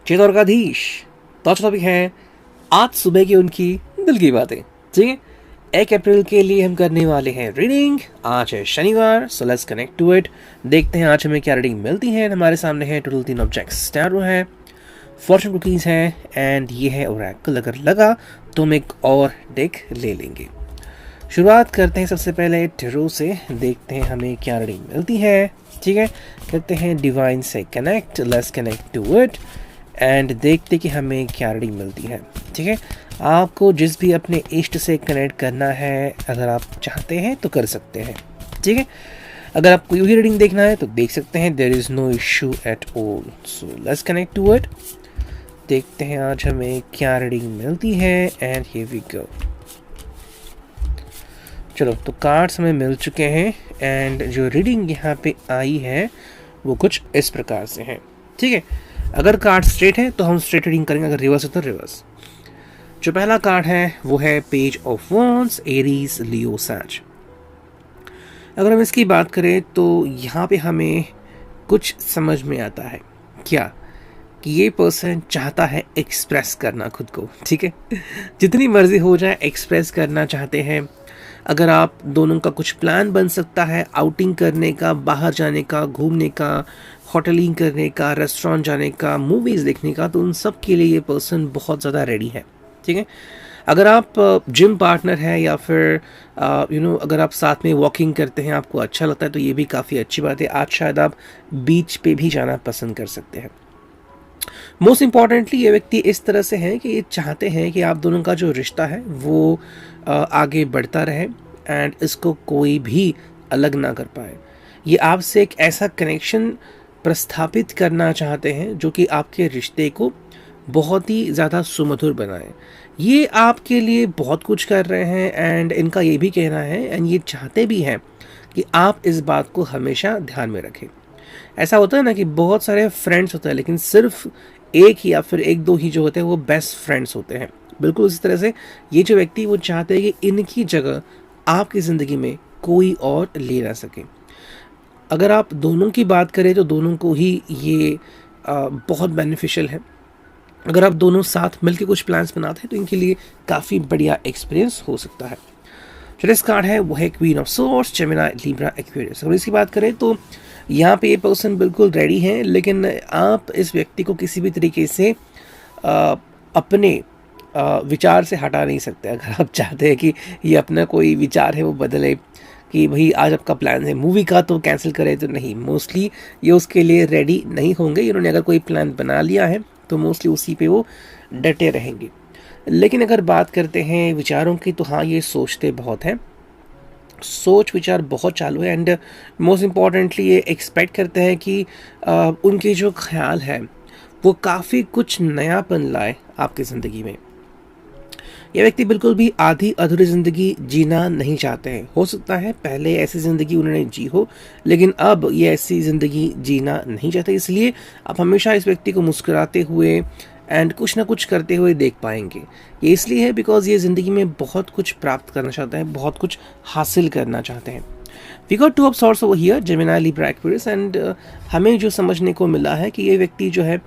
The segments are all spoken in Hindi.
चेतौरकाधीश। तो आज टॉपिक है आज सुबह की उनकी दिल की बातें। ठीक है, 1 अप्रैल के लिए हम करने वाले हैं रीडिंग। आज है शनिवार, so let's connect to it. देखते हैं आज हमें क्या रीडिंग मिलती है। हमारे सामने है टोटल 3 ऑब्जेक्ट्स, टैरो है, फॉर्चून कुकीज़ है एंड ये है ओरेकल। अगर लगा तो हम एक और डेक ले लेंगे। शुरुआत करते हैं सबसे पहले टैरो से, देखते हैं हमें क्या रीडिंग मिलती है। ठीक है, करते हैं डिवाइन से connect, let's connect to it and देखते कि हमें क्या रीडिंग मिलती है। ठीक है, आपको जिस भी अपने इष्ट से कनेक्ट करना है, अगर आप चाहते हैं तो कर सकते हैं। ठीक है, अगर आपको यूही रीडिंग देखना है तो देख सकते हैं, there is no issue at all. So let's connect to it. देखते हैं आज हमें क्या रीडिंग मिलती है एंड हियर वी गो। चलो, तो कार्ड्स हमें मिल चुके हैं एंड जो रीडिंग यहाँ पे आई है वो कुछ इस प्रकार से है। ठीक है, अगर कार्ड स्ट्रेट है तो हम स्ट्रेट रीडिंग करेंगे, अगर रिवर्स है तो रिवर्स। जो पहला कार्ड है वो है पेज ऑफ वॉन्ड्स, एरीज, लियो, सैज। अगर हम इसकी बात करें तो यहाँ पे हमें कुछ समझ में आता है क्या कि ये पर्सन चाहता है एक्सप्रेस करना खुद को। ठीक है, जितनी मर्जी हो जाए एक्सप्रेस करना चाहते हैं। अगर आप दोनों का कुछ प्लान बन सकता है आउटिंग करने का, बाहर जाने का, घूमने का, होटलिंग करने का, रेस्टोरेंट जाने का, मूवीज़ देखने का, तो उन सब के लिए ये पर्सन बहुत ज़्यादा रेडी है। ठीक है, अगर आप जिम पार्टनर है या फिर अगर आप साथ में वॉकिंग करते हैं, आपको अच्छा लगता है, तो ये भी काफ़ी अच्छी बात है। आज शायद आप बीच पे भी जाना पसंद कर सकते हैं। मोस्ट इम्पॉर्टेंटली ये व्यक्ति इस तरह से है कि ये चाहते हैं कि आप दोनों का जो रिश्ता है वो आगे बढ़ता रहे एंड इसको कोई भी अलग ना कर पाए। ये आपसे एक ऐसा कनेक्शन प्रस्थापित करना चाहते हैं जो कि आपके रिश्ते को बहुत ही ज़्यादा सुमधुर बनाए। ये आपके लिए बहुत कुछ कर रहे हैं एंड इनका ये भी कहना है एंड ये चाहते भी हैं कि आप इस बात को हमेशा ध्यान में रखें। ऐसा होता है ना कि बहुत सारे फ्रेंड्स होते हैं लेकिन सिर्फ एक या फिर एक दो ही जो होते हैं वो बेस्ट फ्रेंड्स होते हैं। बिल्कुल इसी तरह से ये जो व्यक्ति वो चाहते हैं कि इनकी जगह आपकी ज़िंदगी में कोई और ले ना सके। अगर आप दोनों की बात करें तो दोनों को ही ये बहुत बेनिफिशियल है। अगर आप दोनों साथ मिलकर कुछ प्लान्स बनाते हैं तो इनके लिए काफ़ी बढ़िया एक्सपीरियंस हो सकता है। जो नेक्स्ट कार्ड है वो है queen of swords, Gemini, Libra, Aquarius. अगर इसकी बात करें तो यहाँ पे ये पर्सन बिल्कुल रेडी है, लेकिन आप इस व्यक्ति को किसी भी तरीके से अपने विचार से हटा नहीं सकते। अगर आप चाहते हैं कि ये अपना कोई विचार है वो बदले कि भाई आज आपका प्लान है मूवी का तो कैंसिल करें, तो नहीं, मोस्टली ये उसके लिए रेडी नहीं होंगे। इन्होंने अगर कोई प्लान बना लिया है तो मोस्टली उसी पे वो डटे रहेंगे। लेकिन अगर बात करते हैं विचारों की तो हाँ, ये सोचते बहुत हैं, सोच विचार बहुत चालू है एंड मोस्ट इम्पॉर्टेंटली ये एक्सपेक्ट करते हैं कि उनके जो ख्याल है वो काफ़ी कुछ नयापन लाए आपकी ज़िंदगी में। ये व्यक्ति बिल्कुल भी आधी अधूरी ज़िंदगी जीना नहीं चाहते हैं। हो सकता है पहले ऐसी ज़िंदगी उन्होंने जी हो, लेकिन अब ये ऐसी ज़िंदगी जीना नहीं चाहते। इसलिए आप हमेशा इस व्यक्ति को मुस्कुराते हुए एंड कुछ ना कुछ करते हुए देख पाएंगे। ये इसलिए है बिकॉज ये ज़िंदगी में बहुत कुछ प्राप्त करना चाहते हैं, बहुत कुछ हासिल करना चाहते हैं। We got 2 of swords over here, Gemini, Libra, Aquarius. And हमें जो समझने को मिला है कि ये व्यक्ति जो है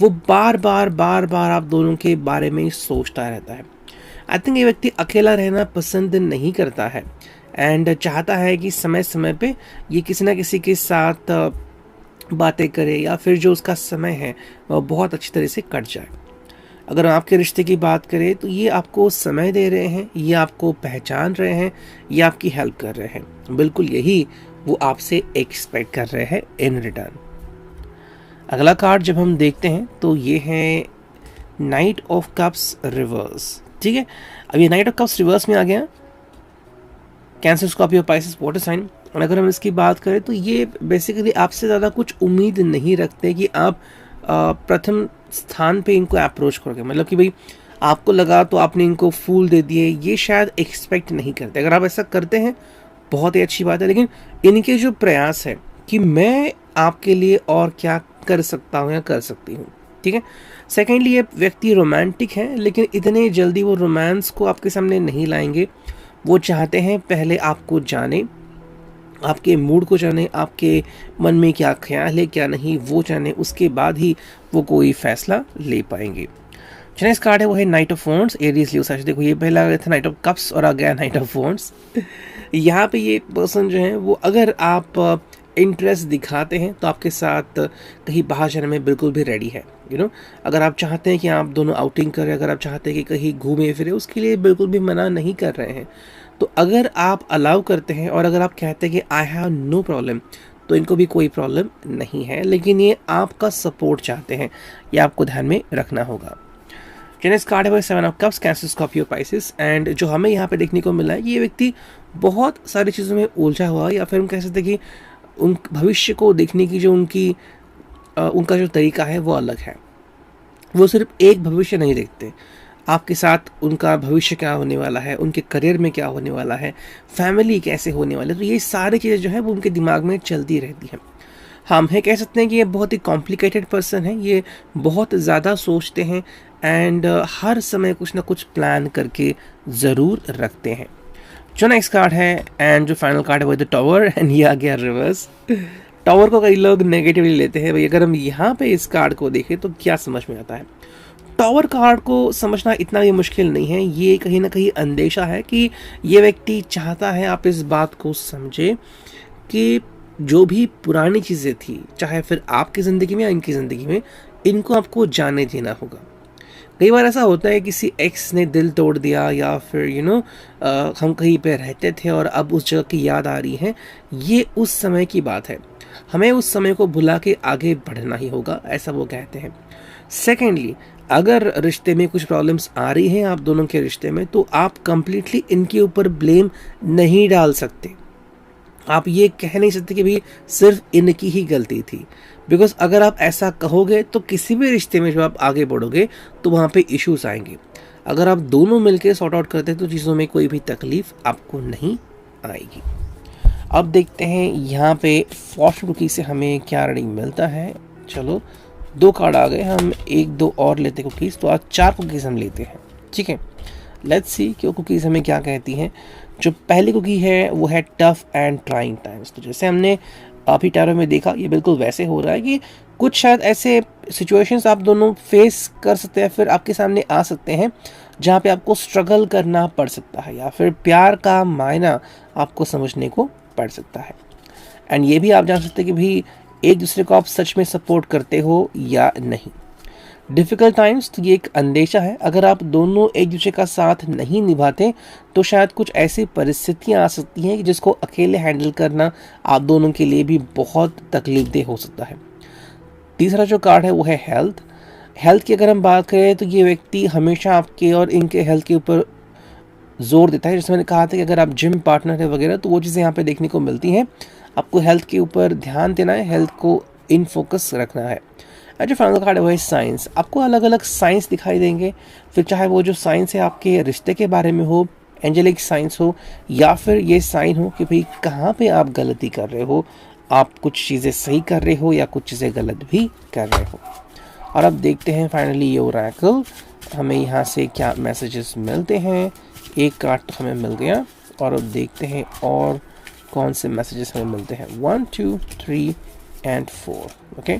वो बार बार आप दोनों के बारे में सोचता रहता है। आई थिंक ये व्यक्ति अकेला रहना पसंद नहीं करता है एंड चाहता है कि समय समय पे ये किसी ना किसी के साथ बातें करे या फिर जो उसका समय है वह बहुत अच्छी तरह से कट जाए। अगर आपके रिश्ते की बात करें तो ये आपको समय दे रहे हैं, ये आपको पहचान रहे हैं, ये आपकी हेल्प कर रहे हैं। बिल्कुल यही वो आपसे एक्सपेक्ट कर रहे हैं इन रिटर्न। अगला कार्ड जब हम देखते हैं तो ये है नाइट ऑफ कप्स रिवर्स। ठीक है, अब ये नाइट ऑफ कप्स रिवर्स में आ गया। Cancer, Scorpio, Pisces, water sign. और अगर हम इसकी बात करें तो ये बेसिकली आपसे ज़्यादा कुछ उम्मीद नहीं रखते कि आप प्रथम स्थान पे इनको अप्रोच करोगे। मतलब कि भाई आपको लगा तो आपने इनको फूल दे दिए, ये शायद एक्सपेक्ट नहीं करते। अगर आप ऐसा करते हैं बहुत ही अच्छी बात है, लेकिन इनके जो प्रयास है कि मैं आपके लिए और क्या कर सकता हूँ या कर सकती हूँ। ठीक है, सेकेंडली ये व्यक्ति रोमांटिक है, लेकिन इतने जल्दी वो रोमांस को आपके सामने नहीं लाएंगे। वो चाहते हैं पहले आपको जाने, आपके मूड को जाने, आपके मन में क्या ख्याल है क्या नहीं वो जाने, उसके बाद ही वो कोई फैसला ले पाएंगे। जो नेक्स्ट कार्ड है वो है night of wands, Aries Leo साजिश। देखो ये पहला आ गया था नाइट ऑफ कप्स और आ गया नाइट ऑफ वॉन्ड्स। यहाँ पे ये पर्सन जो है वो, अगर आप इंटरेस्ट दिखाते हैं तो आपके साथ कहीं बाहर जाने में बिल्कुल भी रेडी है। अगर आप चाहते हैं कि आप दोनों आउटिंग करें, अगर आप चाहते हैं कि कहीं घूमे फिरे, उसके लिए बिल्कुल भी मना नहीं कर रहे हैं। तो अगर आप अलाउ करते हैं और अगर आप कहते हैं कि आई हैव नो प्रॉब्लम, तो इनको भी कोई प्रॉब्लम नहीं है, लेकिन ये आपका सपोर्ट चाहते हैं, ये आपको ध्यान में रखना होगा। नेक्स्ट कार्ड है वो 7 of cups, cancer, Scorpio, Pisces. And जो हमें यहाँ पे देखने को मिला है कि ये व्यक्ति बहुत सारी चीज़ों में उलझा हुआ है, या फिर हम कह सकते हैं कि उन भविष्य को देखने की जो उनका जो तरीका है वो अलग है। वो सिर्फ एक भविष्य नहीं देखते, आपके साथ उनका भविष्य क्या होने वाला है, उनके करियर में क्या होने वाला है, फैमिली कैसे होने वाली है, तो ये सारी चीज़ें जो है वो उनके दिमाग में चलती रहती हैं। हम कह सकते हैं कि ये बहुत ही कॉम्प्लिकेटेड पर्सन है, ये बहुत ज़्यादा सोचते हैं एंड हर समय कुछ ना कुछ प्लान करके ज़रूर रखते हैं। जो नेक्स्ट कार्ड है एंड जो फाइनल कार्ड है वो द टावर, एंड ये आ गया रिवर्स। टावर को कई लोग नेगेटिवली लेते हैं भाई, अगर हम यहाँ पे इस कार्ड को देखें तो क्या समझ में आता है। टावर कार्ड को समझना इतना भी मुश्किल नहीं है, ये कहीं ना कहीं अंदेशा है कि ये व्यक्ति चाहता है आप इस बात को समझे कि जो भी पुरानी चीज़ें थी, चाहे फिर आपकी ज़िंदगी में या इनकी ज़िंदगी में, इनको आपको जाने देना होगा। कई बार ऐसा होता है किसी एक्स ने दिल तोड़ दिया, या फिर हम कहीं पे रहते थे और अब उस जगह की याद आ रही है, ये उस समय की बात है, हमें उस समय को भुला के आगे बढ़ना ही होगा, ऐसा वो कहते हैं। सेकेंडली, अगर रिश्ते में कुछ प्रॉब्लम्स आ रही हैं आप दोनों के रिश्ते में, तो आप कंप्लीटली इनके ऊपर ब्लेम नहीं डाल सकते। आप ये कह नहीं सकते कि भाई सिर्फ इनकी ही गलती थी, बिकॉज अगर आप ऐसा कहोगे तो किसी भी रिश्ते में जब आप आगे बढ़ोगे तो वहाँ पे इश्यूज आएंगे। अगर आप दोनों मिलकर सॉर्ट आउट करते हैं तो चीज़ों में कोई भी तकलीफ आपको नहीं आएगी। अब देखते हैं यहाँ पे फॉर्चून कुकी से हमें क्या रीडिंग मिलता है। चलो 2 कार्ड आ गए, हम 1-2 और लेते कुकीज़, तो आज 4 कुकीज़ हम लेते हैं। ठीक है, लेट्स सी कि वो कुकीज़ हमें क्या कहती हैं। जो पहली कुकी है वो है टफ एंड ट्राइंग टाइम्स। तो जैसे हमने अभी टैरो में देखा, ये बिल्कुल वैसे हो रहा है कि कुछ शायद ऐसे सिचुएशंस आप दोनों फेस कर सकते हैं, फिर आपके सामने आ सकते हैं जहाँ पे आपको स्ट्रगल करना पड़ सकता है, या फिर प्यार का मायना आपको समझने को पड़ सकता है। एंड ये भी आप जान सकते हैं कि भाई एक दूसरे को आप सच में सपोर्ट करते हो या नहीं। डिफ़िकल्ट टाइम्स, तो ये एक अंदेशा है, अगर आप दोनों एक दूसरे का साथ नहीं निभाते तो शायद कुछ ऐसी परिस्थितियाँ आ सकती हैं कि जिसको अकेले हैंडल करना आप दोनों के लिए भी बहुत तकलीफदेह हो सकता है। तीसरा जो कार्ड है वो है हेल्थ। हेल्थ की अगर हम बात करें तो ये व्यक्ति हमेशा आपके और इनके हेल्थ के ऊपर जोर देता है। जैसे मैंने कहा था कि अगर आप जिम पार्टनर है वगैरह, तो वो चीज़ें यहाँ पे देखने को मिलती हैं। आपको हेल्थ के ऊपर ध्यान देना है, हेल्थ को इन फोकस रखना है। जो फाइनल कार्ड है वो है साइंस। आपको अलग अलग साइंस दिखाई देंगे, फिर चाहे वो जो साइंस है आपके रिश्ते के बारे में हो, एंजेलिक साइंस हो, या फिर ये साइन हो कि भाई कहाँ पे आप गलती कर रहे हो, आप कुछ चीज़ें सही कर रहे हो या कुछ चीज़ें गलत भी कर रहे हो। और अब देखते हैं फाइनली ये ओरेकल हमें यहाँ से क्या मैसेजेस मिलते हैं। एक कार्ड तो हमें मिल गया, और अब देखते हैं और कौन से मैसेजेस हमें मिलते हैं। 1 2 3 एंड 4। ओके,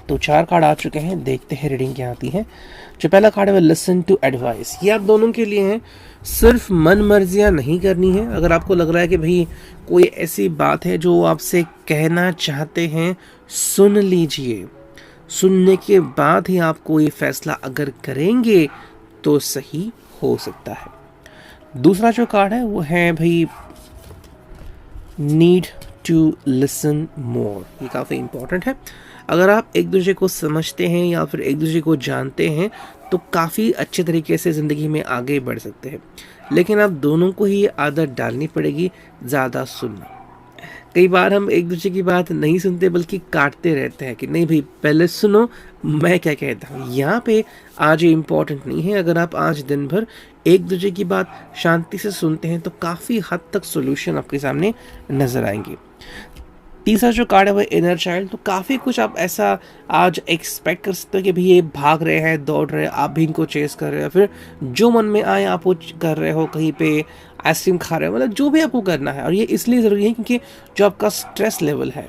तो 4 कार्ड आ चुके हैं, देखते हैं रीडिंग क्या आती है। जो पहला कार्ड है वो लिसन टू एडवाइस। ये आप दोनों के लिए है, सिर्फ मन मर्जियाँ नहीं करनी है। अगर आपको लग रहा है कि भाई कोई ऐसी बात है जो आपसे कहना चाहते हैं, सुन लीजिए। सुनने के बाद ही आप कोई फैसला अगर करेंगे तो सही हो सकता है। दूसरा जो कार्ड है वो है भाई नीड टू लिसन मोर। ये काफ़ी इंपॉर्टेंट है। अगर आप एक दूसरे को समझते हैं या फिर एक दूसरे को जानते हैं तो काफ़ी अच्छे तरीके से ज़िंदगी में आगे बढ़ सकते हैं, लेकिन आप दोनों को ही आदत डालनी पड़ेगी ज़्यादा सुनना। कई बार हम एक दूसरे की बात नहीं सुनते बल्कि काटते रहते हैं कि नहीं भाई पहले सुनो मैं क्या कहता हूँ। यहाँ पे आज ये इम्पोर्टेंट नहीं है। अगर आप आज दिन भर एक दूसरे की बात शांति से सुनते हैं तो काफ़ी हद तक सोल्यूशन आपके सामने नज़र आएंगे। तीसरा जो कार्ड है वो इनर चाइल्ड। तो काफ़ी कुछ आप ऐसा आज एक्सपेक्ट कर सकते हो कि भाई ये भाग रहे हैं, दौड़ रहे हैं, आप भी इनको चेस कर रहे हो, फिर जो मन में आए आप वो कर रहे हो, कहीं पे आइसक्रीम खा रहे हो, मतलब जो भी आपको करना है। और ये इसलिए ज़रूरी है क्योंकि जो आपका स्ट्रेस लेवल है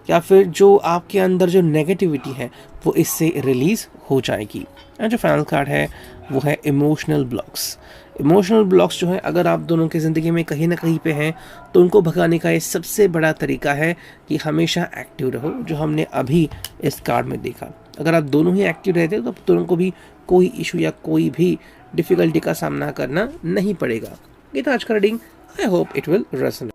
या फिर जो आपके अंदर जो नेगेटिविटी है वो इससे रिलीज़ हो जाएगी। एंड जो फाइनल कार्ड है वो है इमोशनल ब्लॉक्स। इमोशनल ब्लॉक्स जो है अगर आप दोनों की ज़िंदगी में कहीं ना कहीं पे हैं तो उनको भगाने का ये सबसे बड़ा तरीका है कि हमेशा एक्टिव रहो, जो हमने अभी इस कार्ड में देखा। अगर आप दोनों ही एक्टिव रहते हो तो दोनों को भी कोई इशू या कोई भी डिफ़िकल्टी का सामना करना नहीं पड़ेगा। ये था आज का reading. I hope it will resonate.